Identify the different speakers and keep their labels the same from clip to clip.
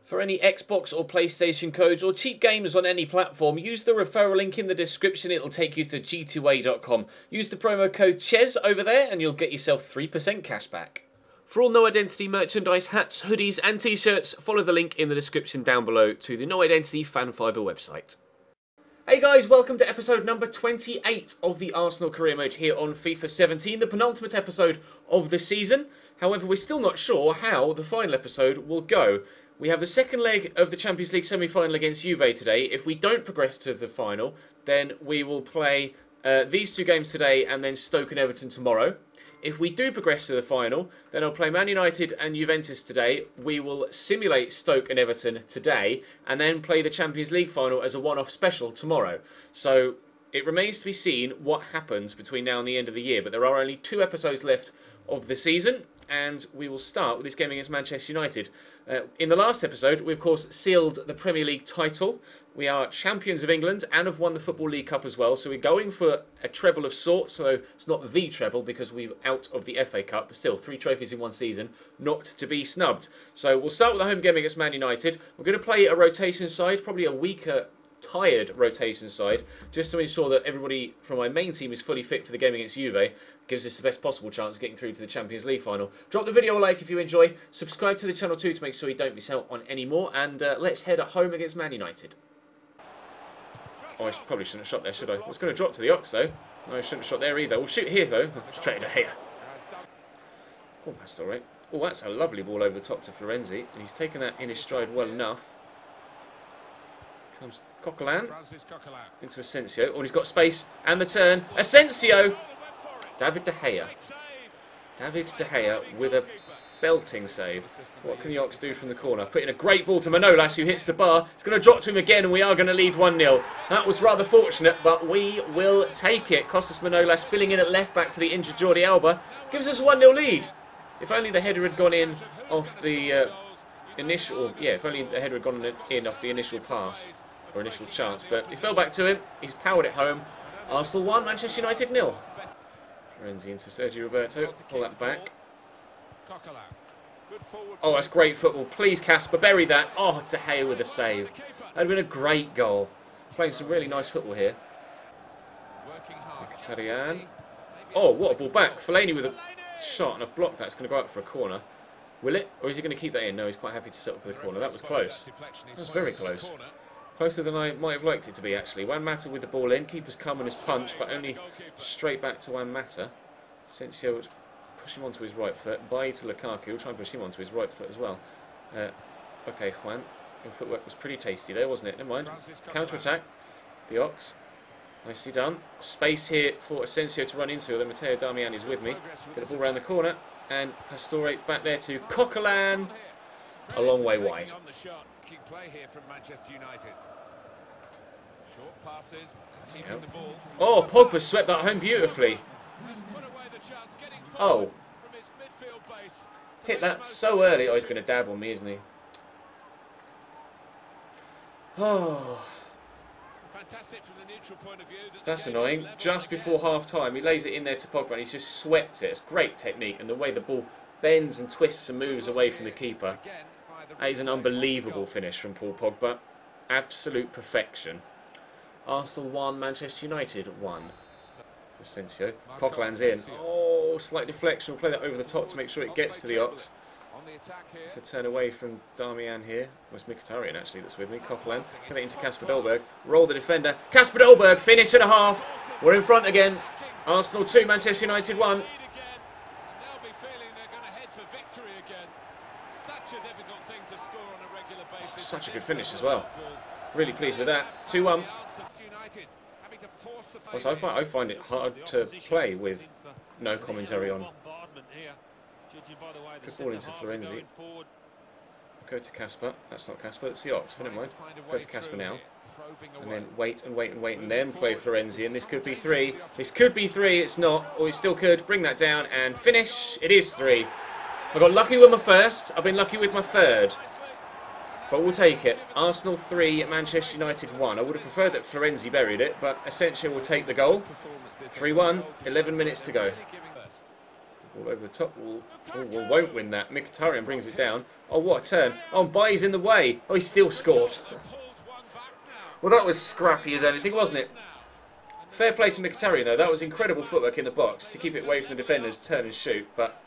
Speaker 1: For any Xbox or PlayStation codes or cheap games on any platform, use the referral link in the description. It'll take you to g2a.com. Use the promo code CHES over there and you'll get yourself 3% cash back. For all No Identity merchandise, hats, hoodies and t-shirts, follow the link in the description down below to the No Identity Fan Fibre website. Hey guys, welcome to episode number 28 of the Arsenal Career Mode here on FIFA 17, the penultimate episode of the season. However, we're still not sure how the final episode will go. We have the second leg of the Champions League semi-final against Juve today. If we don't progress to the final, then we will play these two games today and then Stoke and Everton tomorrow. If we do progress to the final, then I'll play Man United and Juventus today. We will simulate Stoke and Everton today and then play the Champions League final as a one-off special tomorrow. So it remains to be seen what happens between now and the end of the year. But there are only 2 episodes left of the season, and we will start with this game against Manchester United. In the last episode, we of course sealed the Premier League title. We are champions of England and have won the Football League Cup as well. So we're going for a treble of sorts. So it's not the treble because we're out of the FA Cup. But still, 3 trophies in one season, not to be snubbed. So we'll start with the home game against Man United. We're going to play a rotation side, probably a weaker, tired rotation side, just to ensure that everybody from my main team is fully fit for the game against Juve. Gives us the best possible chance of getting through to the Champions League final. Drop the video a like if you enjoy. Subscribe to the channel too to make sure you don't miss out on any more. And let's head at home against Man United. Oh, I probably shouldn't have shot there, should I? I was going to drop to the Ox though. No, I shouldn't have shot there either. We'll shoot here though. Straight to here. Oh, that's alright. Oh, that's a lovely ball over the top to Florenzi. And he's taken that in his stride well enough. Comes Coquelin into Asensio. Oh, and he's got space and the turn. Asensio! David De Gea. David De Gea with a belting save. What can the Ox do from the corner? Put in a great ball to Manolas, who hits the bar. It's going to drop to him again, and we are going to lead 1-0. That was rather fortunate, but we will take it. Costas Manolas filling in at left back for the injured Jordi Alba. Gives us a 1-0 lead. If only the header had gone in off the initial... Yeah, if only the header had gone in off the initial pass, or initial chance. But he fell back to him. He's powered it home. Arsenal 1, Manchester United 0. Florenzi into Sergio Roberto. Pull that back. Oh, that's great football. Please, Casper, bury that. Oh, De Gea with a save. That would have been a great goal. Playing some really nice football here. Mkhitaryan. Oh, what a ball back. Fellaini with a shot and a block. That's going to go out for a corner. Will it? Or is he going to keep that in? No, he's quite happy to settle for the corner. That was close. That was very close. Closer than I might have liked it to be, actually. Juan Mata with the ball in. Keeper's come on his punch, but only straight back to Juan Mata. Asensio was pushing him onto his right foot. Bye to Lukaku. We'll try and push him onto his right foot as well. Okay, Juan. Your footwork was pretty tasty there, wasn't it? Never mind. Counter-attack. The Ox. Nicely done. Space here for Asensio to run into. Then Matteo Darmian is with me. Get the ball around the corner. And Pastore back there to Coquelin. A long way wide.
Speaker 2: Play here from Manchester United. Short passes, keeping the ball.
Speaker 1: Oh, Pogba swept that home beautifully. Oh, hit that so early. Oh, he's going to dab on me, isn't he? Oh, that's annoying. Just before half-time, he lays it in there to Pogba and he's just swept it. It's great technique, and the way the ball bends and twists and moves away from the keeper. That is an unbelievable finish from Paul Pogba. Absolute perfection. Arsenal 1, Manchester United 1. Asensio. Coquelin's in. Oh, slight deflection. We'll play that over the top to make sure it gets to the Ox. To turn away from Darmian here. Well, it's Mkhitaryan actually that's with me. Coquelin. Get it into Kasper Dolberg. Roll the defender. Kasper Dolberg. Finish and a half. We're in front again. Arsenal 2, Manchester United 1. Such a good finish as well. Really pleased with that. 2-1. Also, I find it hard to play with no commentary on. Good ball into Florenzi. Go to Casper. That's not Casper, that's the Ox, but never mind. Go to Casper now. And then wait and wait and wait and then play Florenzi. And this could be 3. This could be 3. It's not. Or it still could. Bring that down and finish. It is 3. I got lucky with my first. I've been lucky with my third. But we'll take it. Arsenal 3, Manchester United 1. I would have preferred that Florenzi buried it, but essentially we'll take the goal. 3-1, 11 minutes to go. All over the top. We won't win that. Mkhitaryan brings it down. Oh, what a turn. Oh, Baye's in the way. Oh, he still scored. Well, that was scrappy as anything, wasn't it? Fair play to Mkhitaryan, though. That was incredible footwork in the box to keep it away from the defenders, turn and shoot. But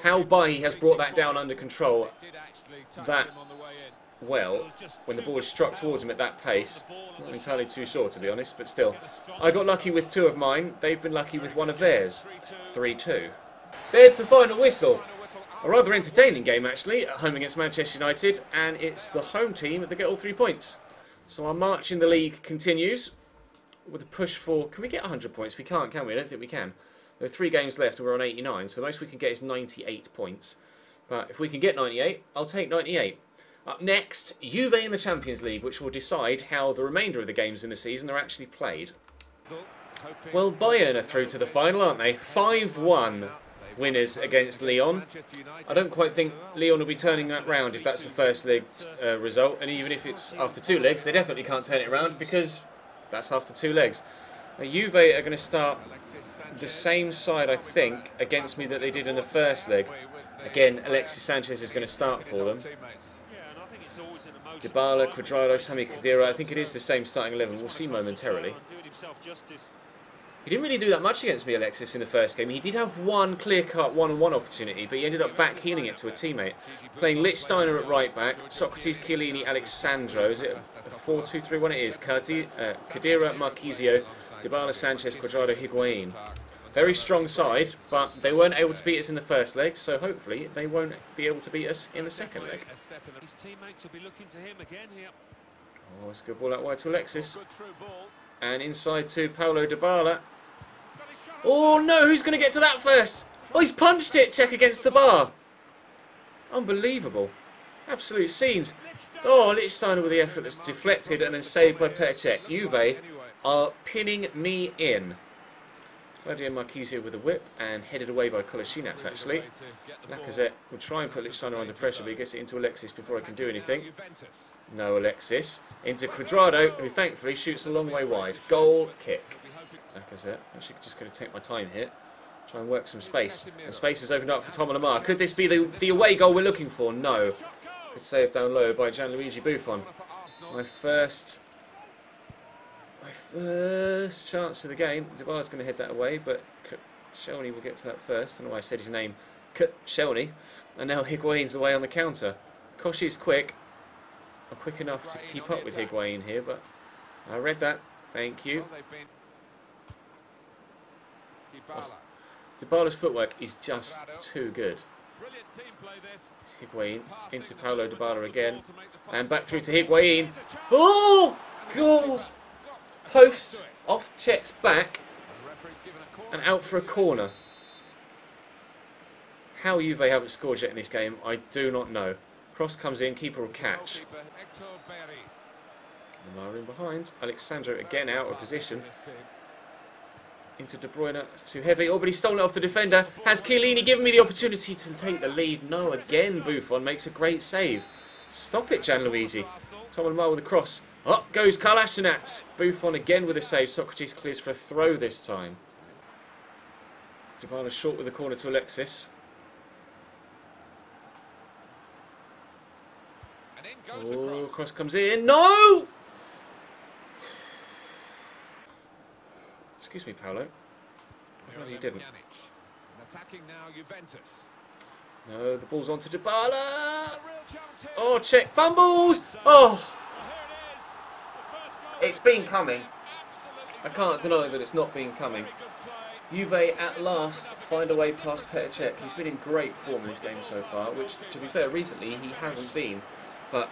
Speaker 1: how Baye has brought that down under control that well when the ball was struck towards him at that pace. Not entirely too sure, to be honest, but still. I got lucky with 2 of mine. They've been lucky with 1 of theirs. 3-2. There's the final whistle. A rather entertaining game, actually, at home against Manchester United, and it's the home team that get all 3 points. So our march in the league continues with a push for... Can we get 100 points? We can't, can we? I don't think we can. There are 3 games left and we're on 89, so the most we can get is 98 points. But if we can get 98, I'll take 98. Up next, Juve in the Champions League, which will decide how the remainder of the games in the season are actually played. Well, Bayern are through to the final, aren't they? 5-1 winners against Lyon. I don't quite think Lyon will be turning that round if that's the first leg result, and even if it's after 2 legs, they definitely can't turn it around because that's after 2 legs. Now, Juve are going to start the same side, I think, against me that they did in the first leg. Again, Alexis Sanchez is going to start for them. Dybala, Cuadrado, Sami Khedira. I think it is the same starting 11. We'll see momentarily. He didn't really do that much against me, Alexis, in the first game. He did have one clear-cut one-on-one opportunity, but he ended up back-heeling it to a teammate. Playing Lichtsteiner at right-back, Socrates, Chiellini, Alexandro. Is it a 4-2-3-1? It is. Khedira, Marquisio, Dybala, Sanchez, Cuadrado, Higuain. Very strong side, but they weren't able to beat us in the first leg, so hopefully they won't be able to beat us in the second leg. Oh, it's a good ball out wide to Alexis. And inside to Paulo Dybala. Oh no, who's going to get to that first? Oh, he's punched it, check against the bar. Unbelievable. Absolute scenes. Oh, Lichtsteiner with the effort that's deflected and then saved by Periodically. Juve are pinning me in. Claudio Marquisio with a whip and headed away by Kolasinac, actually. Lacazette will try and put Lichtsteiner under pressure, but he gets it into Alexis before I can do anything. No Alexis. Into Cuadrado, who thankfully shoots a long way wide. Goal kick. Lacazette. Actually just going to take my time here. Try and work some space. And space has opened up for Tom Lamar. Could this be the away goal we're looking for? No. Good save down low by Gianluigi Buffon. My first chance of the game. Dybala's going to head that away, but Shelny will get to that first. I don't know why I said his name. Shelny. And now Higuain's away on the counter. Koshi's quick. Not quick enough to keep up with Higuain here, but I read that. Thank you. Oh, Dybala's footwork is just too good. Higuain into Paulo Dybala again. And back through to Higuain. Oh, goal! Post, off, checks back, and out for a corner. How Juve haven't scored yet in this game, I do not know. Cross comes in, keeper will catch. Lamar in behind. Alexandro again out of position. Into De Bruyne. It's too heavy. Oh, but he's stolen it off the defender. Has Chiellini given me the opportunity to take the lead? No, again Buffon makes a great save. Stop it, Gianluigi. Tom Lamar with a cross. Up goes Kolasinac. Buffon again with a save. Socrates clears for a throw this time. Dybala short with the corner to Alexis. Oh, cross comes in. No! Excuse me, Paolo. No, you didn't. No, the ball's on to Dybala. Oh, check. Fumbles! Oh! It's been coming. I can't deny that it's not been coming. Juve at last find a way past Petr. He's been in great form in this game so far, which, to be fair, recently he hasn't been. But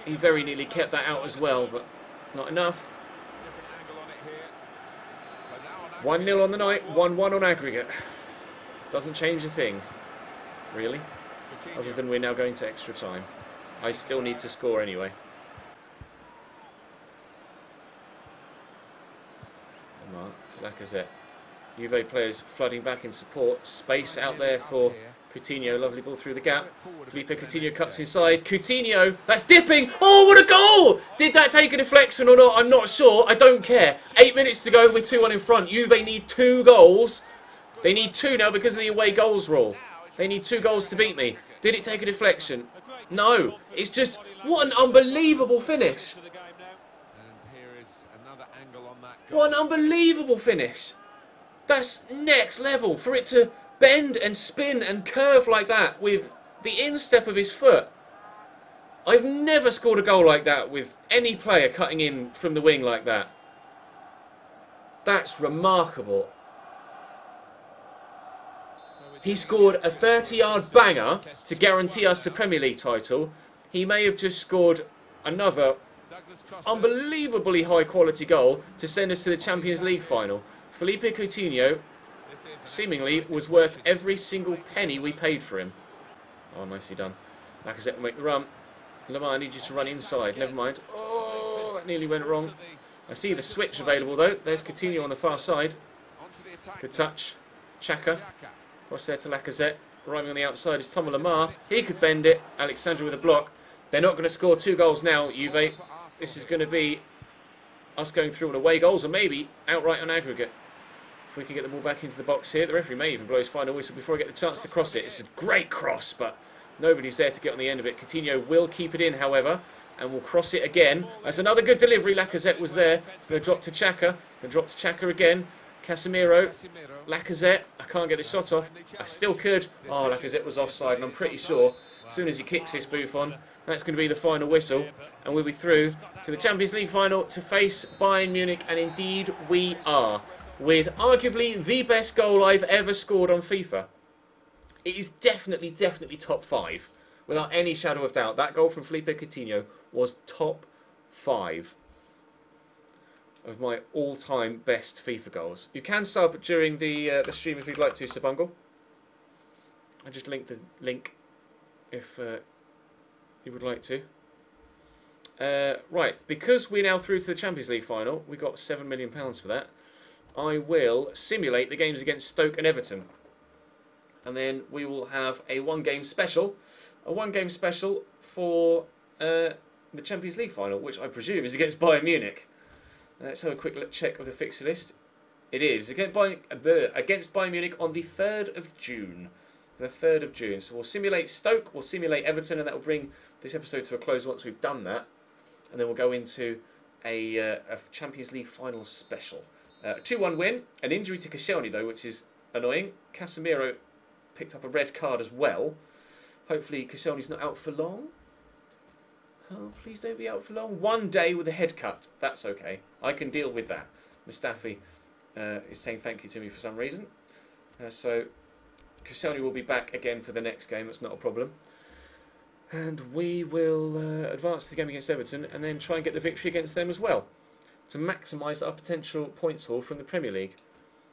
Speaker 1: he very nearly kept that out as well, but not enough. 1-0 on the night, 1-1 on aggregate. Doesn't change a thing, really, other than we're now going to extra time. I still need to score anyway. To Lacazette. Juve players flooding back in support. Space out there for Coutinho. Lovely ball through the gap. Felipe Coutinho cuts inside. Coutinho, that's dipping. Oh, what a goal! Did that take a deflection or not? I'm not sure. I don't care. 8 minutes to go. We're 2-1 in front. Juve need 2 goals They need 2 now because of the away goals rule. They need 2 goals to beat me. Did it take a deflection? No. It's just, what an unbelievable finish. What an unbelievable finish. That's next level. For it to bend and spin and curve like that with the instep of his foot. I've never scored a goal like that with any player cutting in from the wing like that. That's remarkable. He scored a 30-yard banger to guarantee us the Premier League title. He may have just scored another unbelievably high-quality goal to send us to the Champions League final. Felipe Coutinho seemingly was worth every single penny we paid for him. Oh, nicely done. Lacazette will make the run. Lamar, I need you to run inside. Never mind. Oh, that nearly went wrong. I see the switch available, though. There's Coutinho on the far side. Good touch. Xhaka. Cross there to Lacazette. Arriving on the outside is Thomas Lamar. He could bend it. Alexandra with a block. They're not going to score 2 goals now, Juve. This is going to be us going through on away goals, or maybe outright on aggregate. If we can get the ball back into the box here. The referee may even blow his final whistle before I get the chance to cross it. It's a great cross, but nobody's there to get on the end of it. Coutinho will keep it in, however, and will cross it again. That's another good delivery. Lacazette was there. Going to drop to Xhaka. Going to drop to Xhaka again. Casemiro. Lacazette. I can't get the shot off. I still could. Oh, Lacazette was offside, and I'm pretty sure as soon as he kicks this Buffon, that's going to be the final whistle, and we'll be through to the Champions League final to face Bayern Munich, and indeed we are, with arguably the best goal I've ever scored on FIFA. It is definitely top 5, without any shadow of doubt. That goal from Felipe Coutinho was top 5 of my all-time best FIFA goals. You can sub during the stream if you'd like to, Sabungle. I just linked the link if you would like to. Right, because we're now through to the Champions League final, we got £7 million for that. I will simulate the games against Stoke and Everton. And then we will have a one-game special. A one-game special for the Champions League final, which I presume is against Bayern Munich. Let's have a quick check of the fixture list. It is against Bayern Munich on the 3rd of June. The 3rd of June. So we'll simulate Stoke, we'll simulate Everton, and that will bring this episode to a close once we've done that. And then we'll go into a Champions League final special. 2-1 win. An injury to Koscielny, though, which is annoying. Casemiro picked up a red card as well. Hopefully Koscielny's not out for long. Oh, please don't be out for long. 1 day with a head cut. That's okay. I can deal with that. Mustafi is saying thank you to me for some reason. So Koscielny will be back again for the next game. That's not a problem. And we will advance to the game against Everton and then try and get the victory against them as well, to maximise our potential points haul from the Premier League.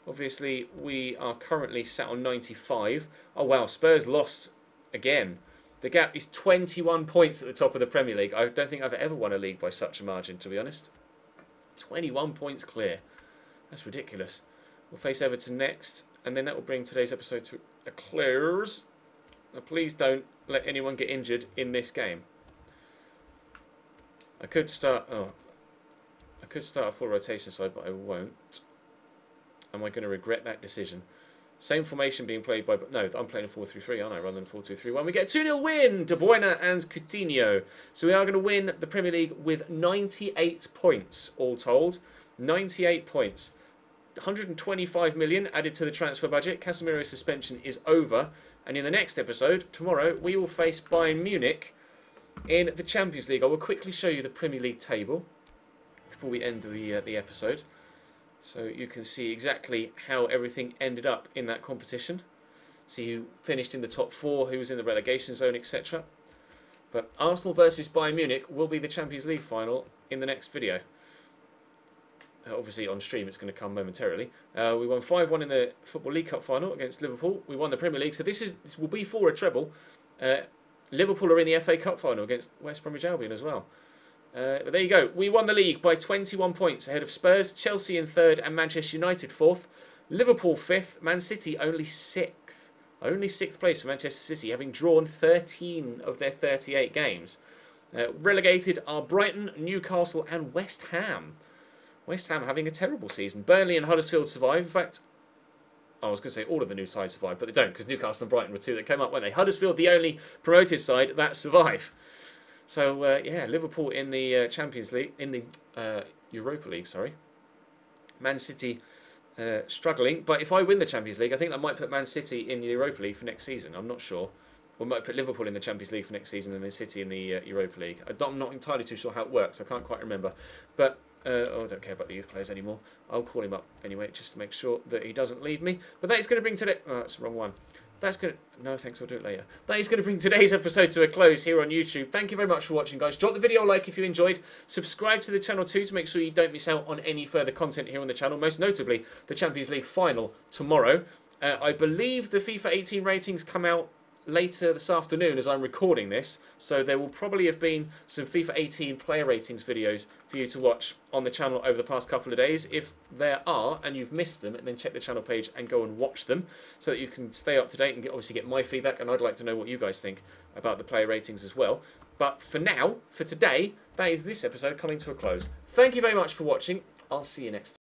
Speaker 1: Obviously, we are currently sat on 95. Oh wow, Spurs lost again. The gap is 21 points at the top of the Premier League. I don't think I've ever won a league by such a margin, to be honest. 21 points clear. That's ridiculous. We'll face Everton next, and then that will bring today's episode to a close. Now, please don't let anyone get injured in this game. I could start a full rotation side, but I won't. Am I going to regret that decision? Same formation being played by... No, I'm playing a 4-3-3, aren't I, rather than a 4-2-3-1. We get a 2-0 win! De Bruyne and Coutinho. So we are going to win the Premier League with 98 points, all told. 98 points. 125 million added to the transfer budget. Casemiro's suspension is over. And in the next episode, tomorrow, we will face Bayern Munich in the Champions League. I will quickly show you the Premier League table before we end the episode, so you can see exactly how everything ended up in that competition. See who finished in the top 4, who was in the relegation zone, etc. But Arsenal versus Bayern Munich will be the Champions League final in the next video. Obviously on stream it's going to come momentarily. We won 5-1 in the Football League Cup final against Liverpool. We won the Premier League, so this will be for a treble. Liverpool are in the FA Cup final against West Bromwich Albion as well. But there you go. We won the league by 21 points ahead of Spurs, Chelsea in 3rd and Manchester United 4th. Liverpool 5th, Man City only 6th. Only 6th place for Manchester City, having drawn 13 of their 38 games. Relegated are Brighton, Newcastle and West Ham. West Ham having a terrible season. Burnley and Huddersfield survive. In fact, I was going to say all of the new sides survive, but they don't, because Newcastle and Brighton were two that came up, weren't they? Huddersfield, the only promoted side that survive. So, yeah, Liverpool in the Champions League, in the Europa League, sorry. Man City struggling, but if I win the Champions League, I think that might put Man City in the Europa League for next season. I'm not sure. We might put Liverpool in the Champions League for next season and then City in the Europa League. I'm not entirely too sure how it works. I can't quite remember. But I don't care about the youth players anymore. I'll call him up anyway just to make sure that he doesn't leave me. But that is going to bring today... Oh, that's the wrong one. That's going to... No, thanks. I'll do it later. That is going to bring today's episode to a close here on YouTube. Thank you very much for watching, guys. Drop the video a like if you enjoyed. Subscribe to the channel too to make sure you don't miss out on any further content here on the channel. Most notably, the Champions League final tomorrow. I believe the FIFA 18 ratings come out later this afternoon as I'm recording this, so there will probably have been some FIFA 18 player ratings videos for you to watch on the channel over the past couple of days. If there are and you've missed them, then check the channel page and go and watch them so that you can stay up to date and obviously get my feedback, and I'd like to know what you guys think about the player ratings as well. But for now, for today, that is this episode coming to a close. Thank you very much for watching. I'll see you next time.